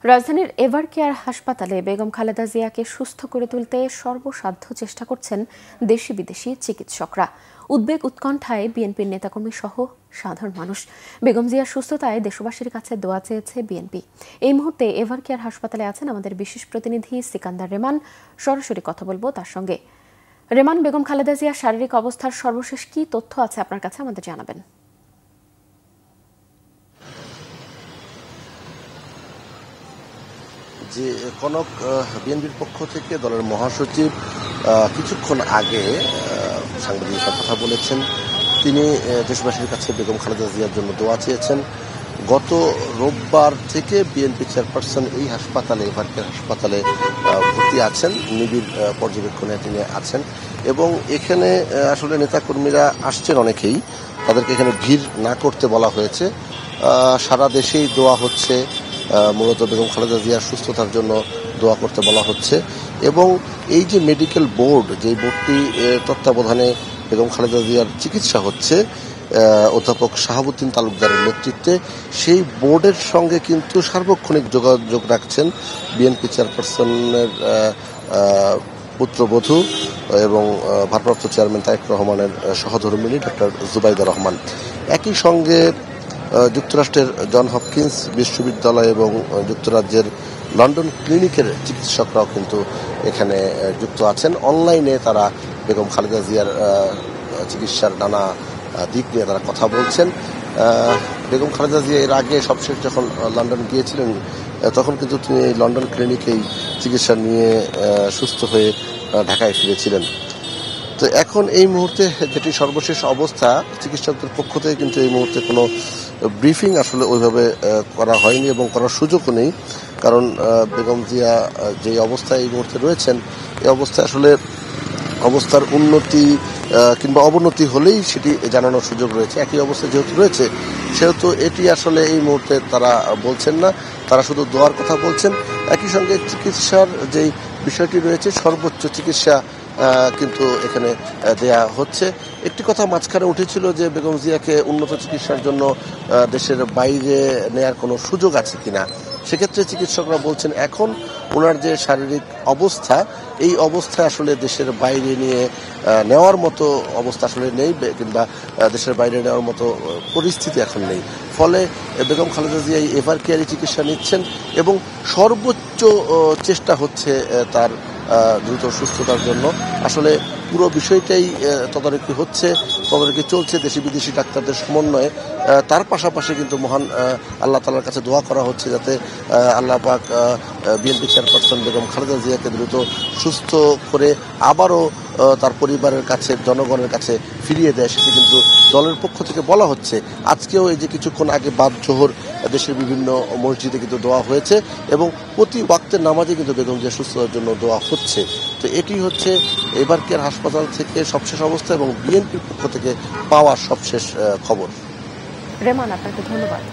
রাজধানীর এভারকেয়ার হাসপাতালে বেগম খালেদা জিয়াকে সুস্থ করে তুলতে সর্বসাধ্য চেষ্টা করছেন দেশি বিদেশি চিকিৎসকরা। উদ্বেগ উৎকণ্ঠায় বিএনপির নেতাকর্মী সহ সাধারণ মানুষ। বেগম জিয়ার সুস্থতায় দেশবাসীর কাছে দোয়া চেয়েছে বিএনপি। এই মুহূর্তে এভারকেয়ার হাসপাতালে আছেন আমাদের বিশেষ প্রতিনিধি সিকান্দার রেমান। সরাসরি কথা বলবো তার সঙ্গে। রেমান, বেগম খালেদা জিয়ার শারীরিক অবস্থার সর্বশেষ কি তথ্য আছে আপনার কাছে, আমাদের জানাবেন। যে কনক, বিএনপির পক্ষ থেকে দলের মহাসচিব কিছুক্ষণ আগে সাংবাদিকদের কথা বলেছেন। তিনি দেশবাসীর কাছে বেগম খালেদা জিয়ার জন্য দোয়া চেয়েছেন। গত রোববার থেকে বিএনপি চেয়ারপারসন এই হাসপাতালে, এভারকেয়ার হাসপাতালে ভর্তি আছেন, নিবিড় পর্যবেক্ষণে তিনি আছেন এবং এখানে আসলে নেতাকর্মীরা আসছেন অনেকেই, তাদেরকে এখানে ভিড় না করতে বলা হয়েছে। সারা দেশেই দোয়া হচ্ছে, মূলত বেগম খালেদা জিয়ার সুস্থতার জন্য দোয়া করতে বলা হচ্ছে এবং এই যে মেডিকেল বোর্ড, যে বোর্ডটি তত্ত্বাবধানে বেগম খালেদা জিয়ার চিকিৎসা হচ্ছে অধ্যাপক শাহাবুদ্দিন তালুকদারের নেতৃত্বে, সেই বোর্ডের সঙ্গে কিন্তু সার্বক্ষণিক যোগাযোগ রাখছেন বিএনপি চেয়ারপারসনের পুত্রবধূ এবং ভারপ্রাপ্ত চেয়ারম্যান তারেক রহমানের সহধর্মিণী ডক্টর জুবাইদা রহমান। একই সঙ্গে যুক্তরাষ্ট্রের জন হপকিন্স বিশ্ববিদ্যালয় এবং যুক্তরাজ্যের লন্ডন ক্লিনিকের চিকিৎসকরাও কিন্তু এখানে যুক্ত আছেন। অনলাইনে তারা বেগম খালেদা জিয়ার চিকিৎসার নানা দিক নিয়ে তারা কথা বলছেন। বেগম খালেদা জিয়া এর আগে সবশেষ যখন লন্ডন গিয়েছিলেন, তখন কিন্তু তিনি লন্ডন ক্লিনিকেই চিকিৎসা নিয়ে সুস্থ হয়ে ঢাকায় ফিরেছিলেন। তো এখন এই মুহূর্তে যেটি সর্বশেষ অবস্থা, চিকিৎসকদের পক্ষ থেকে কিন্তু এই মুহূর্তে কোনো ব্রিফিং আসলে ওইভাবে করা হয়নি এবং করার সুযোগও নেই, কারণ বেগম জিয়া যে অবস্থায় এই মুহূর্তে রয়েছেন, এই অবস্থায় আসলে অবস্থার উন্নতি কিংবা অবনতি হলেই সেটি জানানোর সুযোগ রয়েছে। একই অবস্থায় যেহেতু রয়েছে, সেহেতু এটি আসলে এই মুহূর্তে তারা বলছেন না, তারা শুধু দোয়ার কথা বলছেন। একই সঙ্গে চিকিৎসার যেই বিষয়টি রয়েছে, সর্বোচ্চ চিকিৎসা কিন্তু এখানে দেয়া হচ্ছে। একটি কথা মাঝখানে উঠেছিল যে বেগম জিয়াকে উন্নত চিকিৎসার জন্য দেশের বাইরে নেয়ার কোনো সুযোগ আছে কিনা। সেক্ষেত্রে চিকিৎসকরা বলছেন এখন ওনার যে শারীরিক অবস্থা, এই অবস্থায় আসলে দেশের বাইরে নিয়ে নেওয়ার মতো অবস্থা আসলে নেই, কিংবা দেশের বাইরে নেওয়ার মতো পরিস্থিতি এখন নেই। ফলে বেগম খালেদা জিয়া এই এভারকেয়ারে চিকিৎসা নিচ্ছেন এবং সর্বোচ্চ চেষ্টা হচ্ছে তার দ্রুত সুস্থতার জন্য। আসলে পুরো বিষয়টাই তদারকি হচ্ছে, তদারকি চলছে দেশি বিদেশি ডাক্তারদের সমন্বয়ে। তার পাশাপাশি কিন্তু মহান আল্লাহ তাআলার কাছে দোয়া করা হচ্ছে যাতে আল্লাহ পাক বিএনপি চেয়ারপারসন বেগম খালেদা জিয়াকে দ্রুত সুস্থ করে আবারও তার পরিবারের কাছে, জনগণের কাছে ফিরিয়ে দেয়। সেটি কিন্তু দলের পক্ষ থেকে বলা হচ্ছে। আজকেও এই যে কিছুক্ষণ আগে বাদ জোহর দেশের বিভিন্ন মসজিদে কিন্তু দোয়া হয়েছে এবং প্রতি ওয়াক্তের নামাজে কিন্তু বেগম জিয়া সুস্থতার জন্য দোয়া হচ্ছে। তো এটি হচ্ছে এভারকেয়ার হাসপাতাল থেকে সবশেষ অবস্থা এবং বিএনপির পক্ষ থেকে পাওয়া সবশেষ খবর। রেমান, আপনাকে ধন্যবাদ।